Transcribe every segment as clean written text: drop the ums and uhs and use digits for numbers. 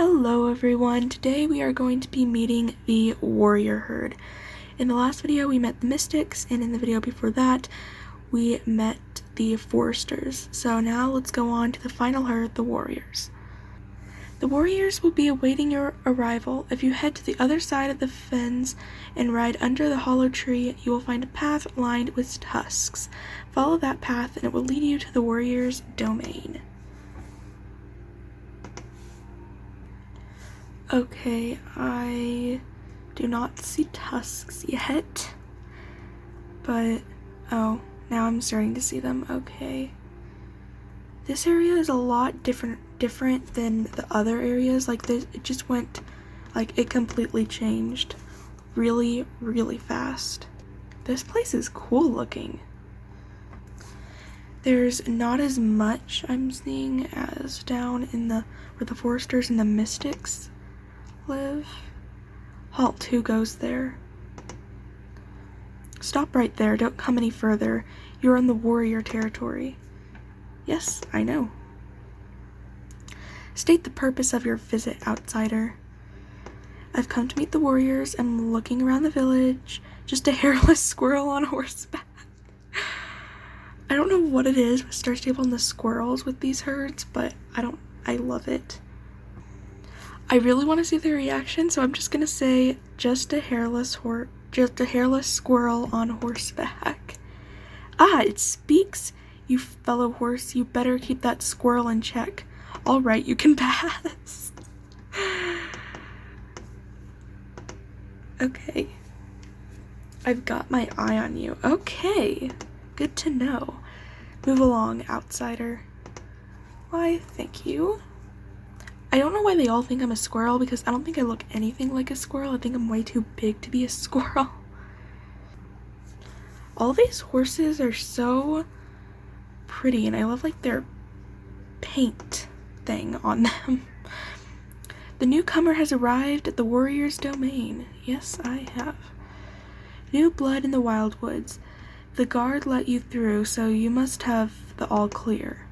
Hello everyone, today we are going to be meeting the warrior herd. In the last video we met the mystics, and in the video before that we met the foresters. So now let's go on to the final herd, the warriors. The warriors will be awaiting your arrival. If you head to the other side of the fens and ride under the hollow tree, you will find a path lined with tusks. Follow that path and it will lead you to the warriors' domain. Okay, I do not see tusks yet, but oh, now I'm starting to see them. Okay. This area is a lot different than the other areas. Like this, it just went, like it completely changed really fast. This place is cool looking. There's not as much I'm seeing as down in where the foresters and the mystics live. Halt, who goes there? Stop right there, don't come any further. You're in the warrior territory. Yes, I know. State the purpose of your visit, outsider. I've come to meet the warriors. I'm looking around the village. Just a hairless squirrel on horseback. I don't know what it is with Star Stable and the squirrels with these herds, but I love it. I really want to see their reaction, so I'm just gonna say just a hairless squirrel on horseback. Ah, it speaks. You fellow horse, you better keep that squirrel in check. All right, you can pass. Okay. I've got my eye on you. Okay. Good to know. Move along, outsider. Why, thank you. I don't know why they all think I'm a squirrel, because I don't think I look anything like a squirrel. I think I'm way too big to be a squirrel. All these horses are so pretty, and I love like their paint thing on them. The newcomer has arrived at the warrior's domain. Yes, I have. New blood in the WildWoods. The guard let you through, so you must have the all clear.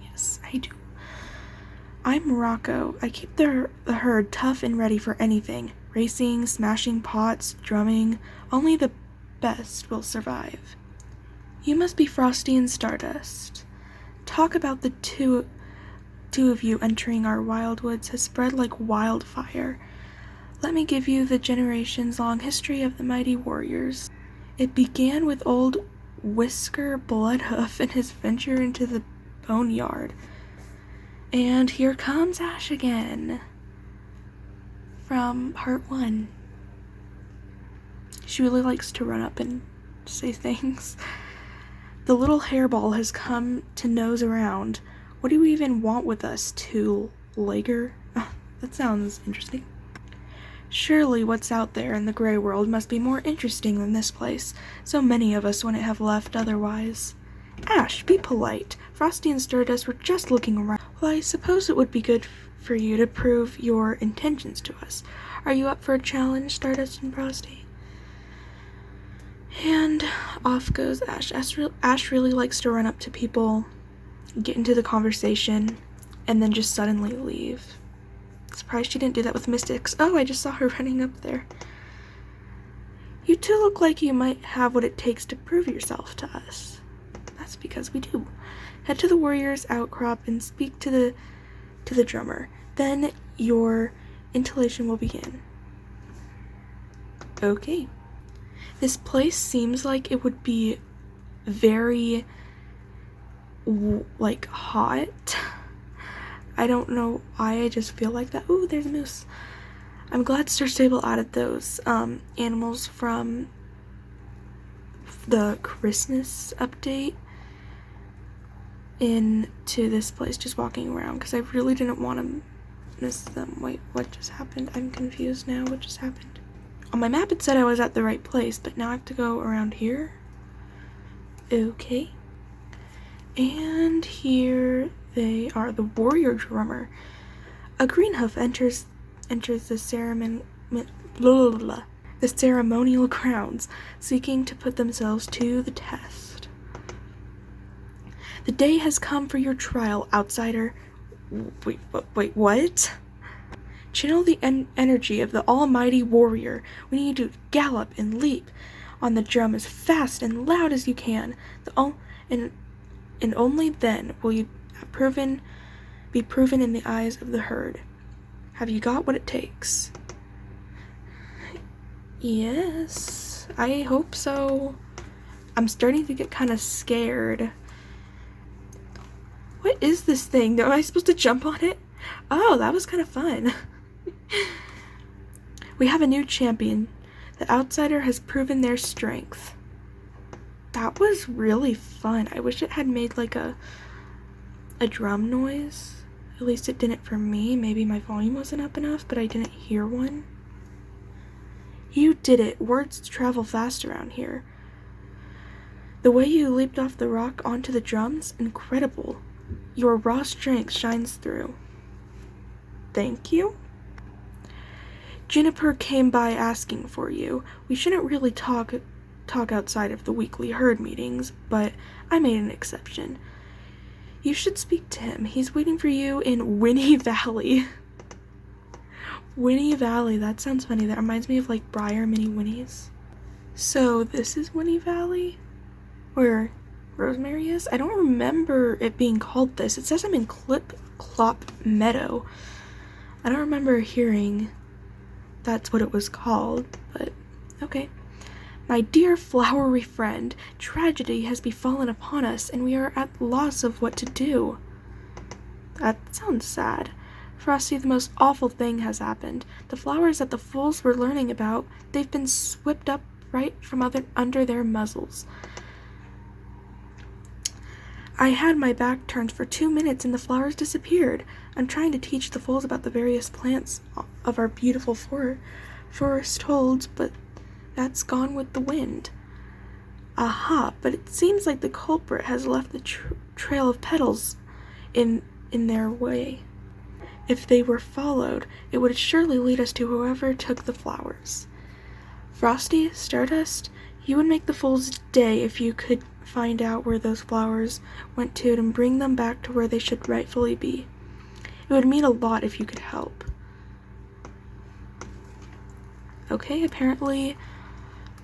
Yes, I do. I'm Rocco. I keep the herd tough and ready for anything. Racing, smashing pots, drumming. Only the best will survive. You must be Frosty and Stardust. Talk about the two of you entering our WildWoods has spread like wildfire. Let me give you the generations-long history of the mighty warriors. It began with old Whisker Bloodhoof and his venture into the boneyard. And here comes Ash again, from part 1. She really likes to run up and say things. The little hairball has come to nose around. What do you even want with us, two-legger? That sounds interesting. Surely what's out there in the gray world must be more interesting than this place. So many of us wouldn't have left otherwise. Ash, be polite. Frosty and Stardust were just looking around. Well, I suppose it would be good for you to prove your intentions to us. Are you up for a challenge, Stardust and Frosty? And off goes Ash. Ash really likes to run up to people, get into the conversation, and then just suddenly leave. Surprised she didn't do that with Mystics. Oh, I just saw her running up there. You two look like you might have what it takes to prove yourself to us. That's because we do. Head to the warrior's outcrop and speak to the drummer. Then your inhalation will begin. Okay. This place seems like it would be very like hot. I don't know why, I just feel like that. Ooh, there's a moose. I'm glad Star Stable added those animals from the Christmas update into this place, just walking around, because I really didn't want to miss them. Wait, what just happened? I'm confused now. What just happened? On my map it said I was at the right place, but now I have to go around here. Okay. And here they are, the warrior drummer. A greenhoof enters the ceremonial grounds, seeking to put themselves to the test. The day has come for your trial, outsider. Wait, what? Channel the energy of the almighty warrior. We need you to gallop and leap on the drum as fast and loud as you can. And only then will you be proven in the eyes of the herd. Have you got what it takes? Yes, I hope so. I'm starting to get kind of scared. What is this thing? Am I supposed to jump on it? Oh, that was kind of fun. We have a new champion. The outsider has proven their strength. That was really fun. I wish it had made like a drum noise. At least it didn't for me. Maybe my volume wasn't up enough, but I didn't hear one. You did it. Words travel fast around here. The way you leaped off the rock onto the drums, incredible. Your raw strength shines through. Thank you. Juniper came by asking for you. We shouldn't really talk outside of the weekly herd meetings, but I made an exception. You should speak to him. He's waiting for you in Winnie Valley. Winnie Valley, that sounds funny. That reminds me of like Briar Mini Winnies. So this is Winnie Valley? Where Rosemary is? I don't remember it being called this. It says I'm in Clip Clop Meadow. I don't remember hearing that's what it was called, but okay. My dear flowery friend, tragedy has befallen upon us, and we are at loss of what to do. That sounds sad. Frosty, the most awful thing has happened. The flowers that the fools were learning about, they've been swept up right from under their muzzles. I had my back turned for 2 minutes and the flowers disappeared. I'm trying to teach the fools about the various plants of our beautiful forest holds, but that's gone with the wind. Aha, but it seems like the culprit has left the trail of petals in their way. If they were followed, it would surely lead us to whoever took the flowers. Frosty, Stardust, you would make the fool's day if you could find out where those flowers went to and bring them back to where they should rightfully be. It would mean a lot if you could help. Okay, apparently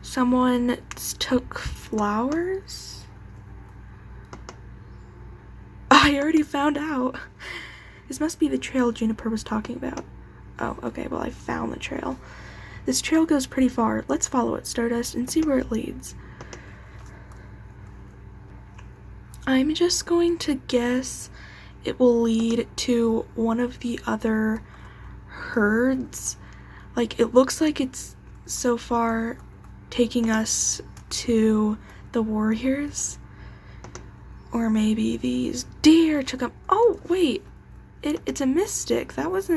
someone took flowers? I already found out. This must be the trail Juniper was talking about. Oh, okay, well I found the trail. This trail goes pretty far. Let's follow it, Stardust, and see where it leads. I'm just going to guess it will lead to one of the other herds. Like, it looks like it's so far taking us to the warriors. Or maybe these deer took up. Oh, wait. It's a mystic. That was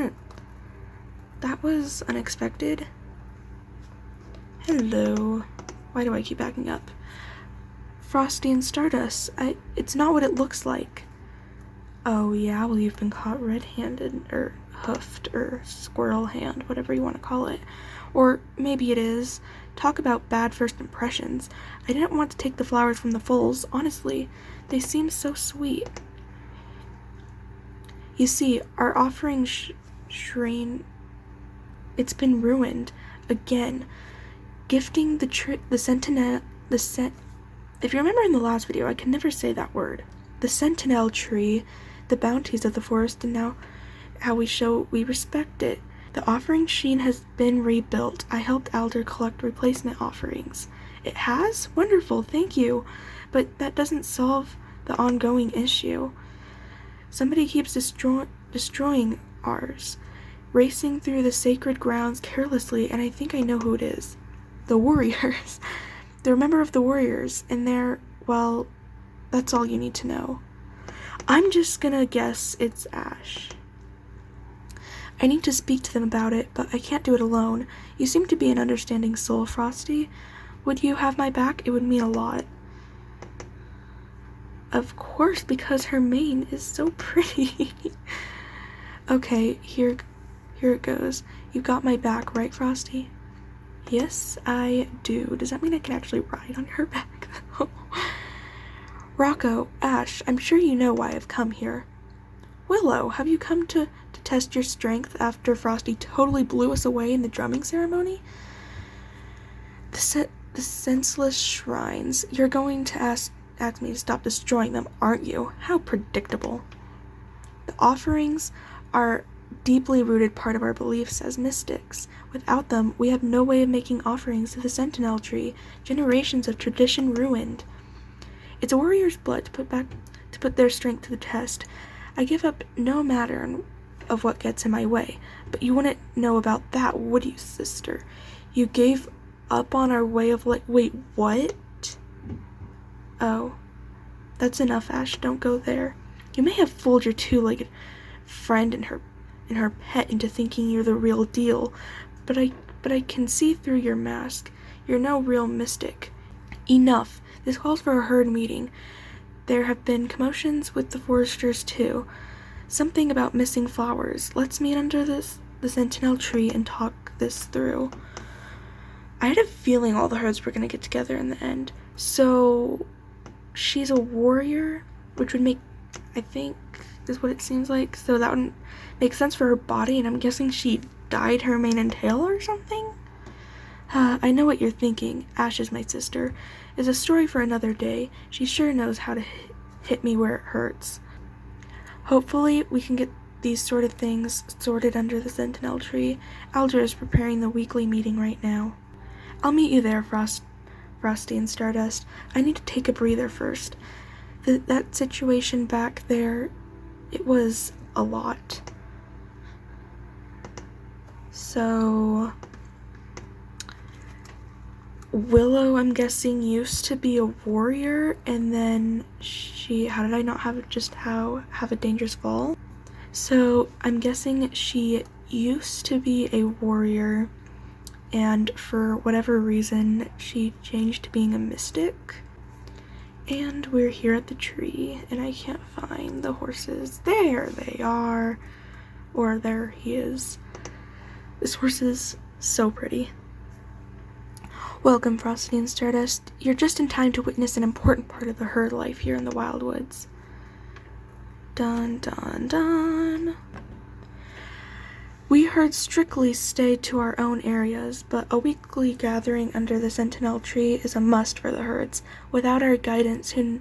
unexpected. Hello. Why do I keep backing up? Frosty and Stardust. It's not what it looks like. Oh yeah, well you've been caught red-handed, or hoofed, or squirrel hand, whatever you want to call it. Or maybe it is. Talk about bad first impressions. I didn't want to take the flowers from the foals, honestly. They seem so sweet. You see, our offering shrine, it's been ruined again. Gifting the Sentinel, if you remember in the last video, I can never say that word. The Sentinel Tree, the bounties of the forest, and now how we respect it. The offering sheen has been rebuilt. I helped Alder collect replacement offerings. It has? Wonderful, thank you. But that doesn't solve the ongoing issue. Somebody keeps destroying ours, racing through the sacred grounds carelessly, and I think I know who it is. The warriors. They're a member of the warriors, and well, that's all you need to know. I'm just gonna guess it's Ash. I need to speak to them about it, but I can't do it alone. You seem to be an understanding soul, Frosty. Would you have my back? It would mean a lot. Of course, because her mane is so pretty. Okay, here it goes. You got my back, right, Frosty? Yes, I do. Does that mean I can actually ride on her back? Rocco, Ash, I'm sure you know why I've come here. Willow, have you come to test your strength after Frosty totally blew us away in the drumming ceremony? The senseless shrines. You're going to ask me to stop destroying them, aren't you? How predictable. The offerings are deeply rooted part of our beliefs as mystics. Without them, we have no way of making offerings to the Sentinel Tree, generations of tradition ruined. It's a warrior's blood to put their strength to the test. I give up no matter of what gets in my way, but you wouldn't know about that, would you, sister? You gave up on our way of wait, what? Oh, that's enough, Ash, don't go there. You may have fooled your two-legged friend and her pet into thinking you're the real deal, but I can see through your mask. You're no real mystic. Enough. This calls for a herd meeting. There have been commotions with the foresters too. Something about missing flowers. Let's meet under the Sentinel Tree and talk this through. I had a feeling all the herds were going to get together in the end. So, she's a warrior, which would make, I think, is what it seems like. So that would make sense for her body, and I'm guessing she dyed her mane and tail or something? I know what you're thinking. Ash is my sister. It's a story for another day. She sure knows how to hit me where it hurts. Hopefully, we can get these sort of things sorted under the Sentinel Tree. Alger is preparing the weekly meeting right now. I'll meet you there, Frosty and Stardust. I need to take a breather first. That situation back there, it was a lot. So, Willow, I'm guessing, used to be a warrior, and then how did I not have a dangerous fall? So, I'm guessing she used to be a warrior, and for whatever reason, she changed to being a mystic. And we're here at the tree, and I can't find the horses. There they are. Or there he is. This horse is so pretty. Welcome, Frosty and Stardust. You're just in time to witness an important part of the herd life here in the WildWoods. Dun dun dun. We herds strictly stay to our own areas, but a weekly gathering under the Sentinel Tree is a must for the herds. Without our guidance, who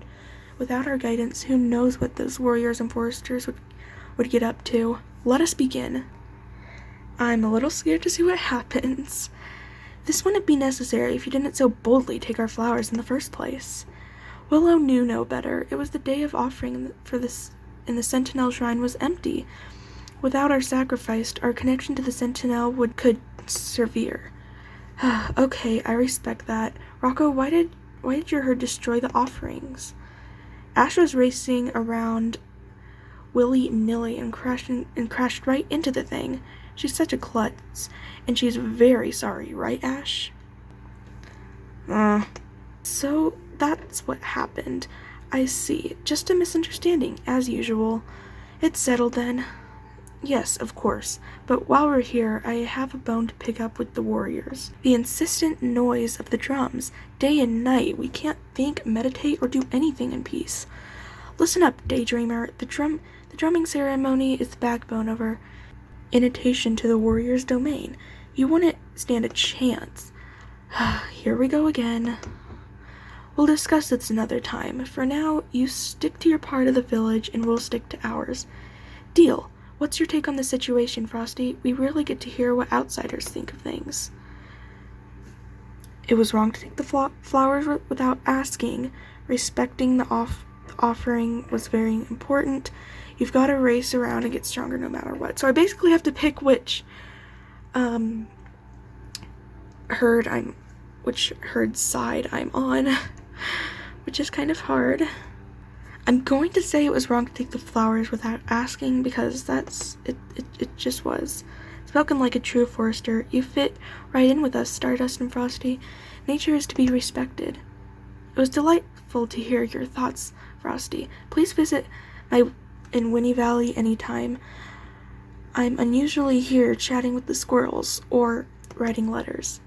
knows what those warriors and foresters would get up to? Let us begin. I'm a little scared to see what happens. This wouldn't be necessary if you didn't so boldly take our flowers in the first place. Willow knew no better. It was the day of offering for this, and the Sentinel Shrine was empty. Without our sacrifice, our connection to the Sentinel could severe. Okay, I respect that. Rocco, why did your herd destroy the offerings? Ash was racing around willy-nilly and crashed right into the thing. She's such a klutz, and she's very sorry, right, Ash? So that's what happened. I see. Just a misunderstanding, as usual. It's settled then. Yes, of course, but while we're here, I have a bone to pick up with the warriors. The insistent noise of the drums, day and night, we can't think, meditate, or do anything in peace. Listen up, daydreamer. The drumming ceremony is the backbone of our initiation to the warrior's domain. You wouldn't stand a chance. Here we go again. We'll discuss this another time. For now, you stick to your part of the village, and we'll stick to ours. Deal. What's your take on the situation, Frosty? We rarely get to hear what outsiders think of things. It was wrong to take the flowers without asking. Respecting the offering was very important. You've got to race around and get stronger no matter what. So I basically have to pick which herd side I'm on, which is kind of hard. I'm going to say it was wrong to take the flowers without asking, because it just was. Spoken like a true forester, you fit right in with us, Stardust and Frosty. Nature is to be respected. It was delightful to hear your thoughts, Frosty. Please visit in Winnie Valley anytime. I'm unusually here chatting with the squirrels or writing letters.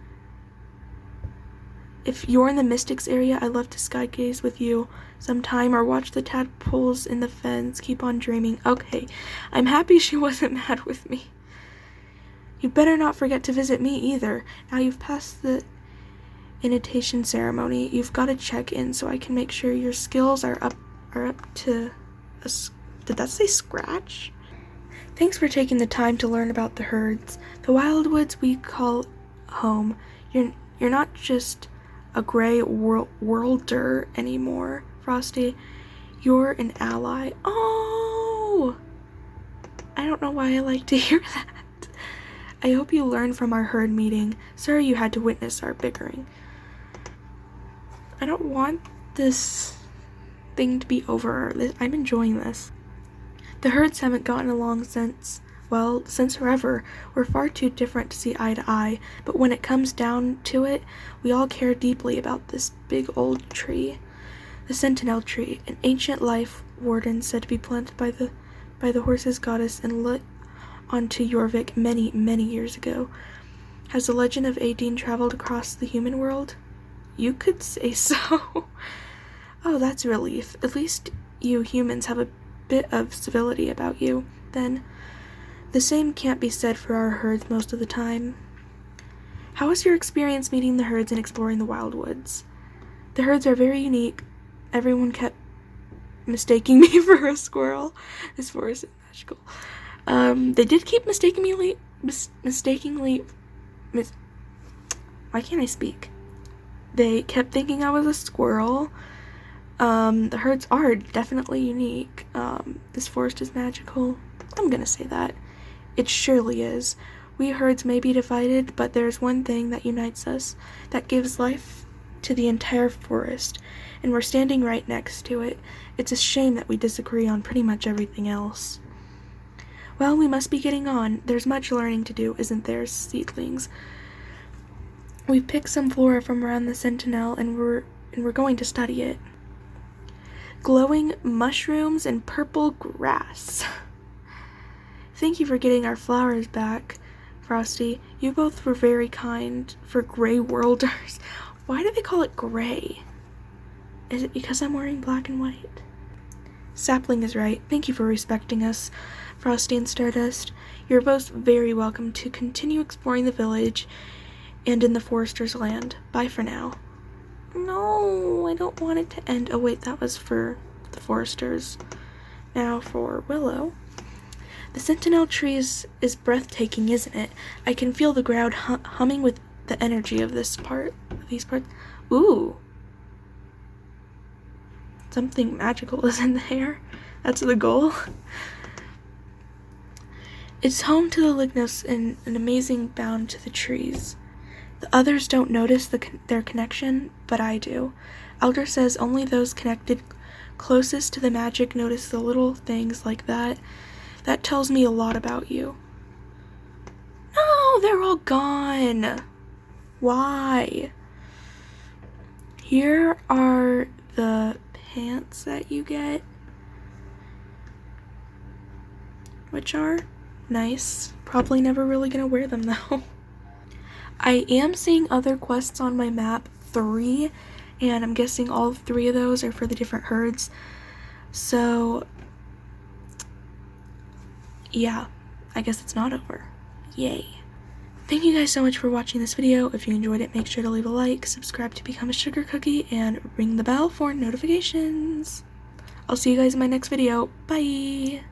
If you're in the Mystics area, I'd love to sky gaze with you sometime, or watch the tadpoles in the fence. Keep on dreaming. Okay, I'm happy she wasn't mad with me. You better not forget to visit me either. Now you've passed the initiation ceremony. You've got to check in so I can make sure your skills are up to a... Did that say scratch? Thanks for taking the time to learn about the herds. The WildWoods we call home. You're not just a gray worlder anymore, Frosty. You're an ally. Oh! I don't know why I like to hear that. I hope you learned from our herd meeting. Sorry you had to witness our bickering. I don't want this thing to be over. I'm enjoying this. The herds haven't gotten along since forever. We're far too different to see eye to eye, but when it comes down to it, we all care deeply about this big old tree. The Sentinel Tree, an ancient life warden said to be planted by the horse's goddess and lit onto Jorvik many, many years ago. Has the legend of Aideen traveled across the human world? You could say so. Oh, that's a relief. At least you humans have a bit of civility about you. Then, the same can't be said for our herds most of the time. How was your experience meeting the herds and exploring the WildWoods? The herds are very unique. Everyone kept mistaking me for a squirrel. This forest is magical. They did keep why can't I speak? They kept thinking I was a squirrel. The herds are definitely unique. This forest is magical. I'm gonna say that. It surely is. We herds may be divided, but there's one thing that unites us, that gives life to the entire forest, and we're standing right next to it. It's a shame that we disagree on pretty much everything else. Well, we must be getting on. There's much learning to do, isn't there, seedlings? We've picked some flora from around the Sentinel, and we're going to study it. Glowing mushrooms and purple grass. Thank you for getting our flowers back, Frosty. You both were very kind for gray worlders. Why do they call it gray? Is it because I'm wearing black and white? Sapling is right. Thank you for respecting us, Frosty and Stardust. You're both very welcome to continue exploring the village and in the Forester's land. Bye for now. No, I don't want it to end. Oh wait, that was for the Foresters. Now for Willow. The Sentinel Tree is breathtaking, isn't it? I can feel the ground humming with the energy of these parts. Ooh. Something magical is in the air. That's the goal. It's home to the Lignos and an amazing bound to the trees. The others don't notice their connection, but I do. Elder says only those connected closest to the magic notice the little things like that. That tells me a lot about you. No, they're all gone. Why? Here are the pants that you get, which are nice. Probably never really gonna wear them though. I am seeing other quests on my map, 3, and I'm guessing all 3 of those are for the different herds. So, yeah, I guess it's not over. Yay. Thank you guys so much for watching this video. If you enjoyed it, make sure to leave a like, subscribe to become a sugar cookie, and ring the bell for notifications. I'll see you guys in my next video. Bye!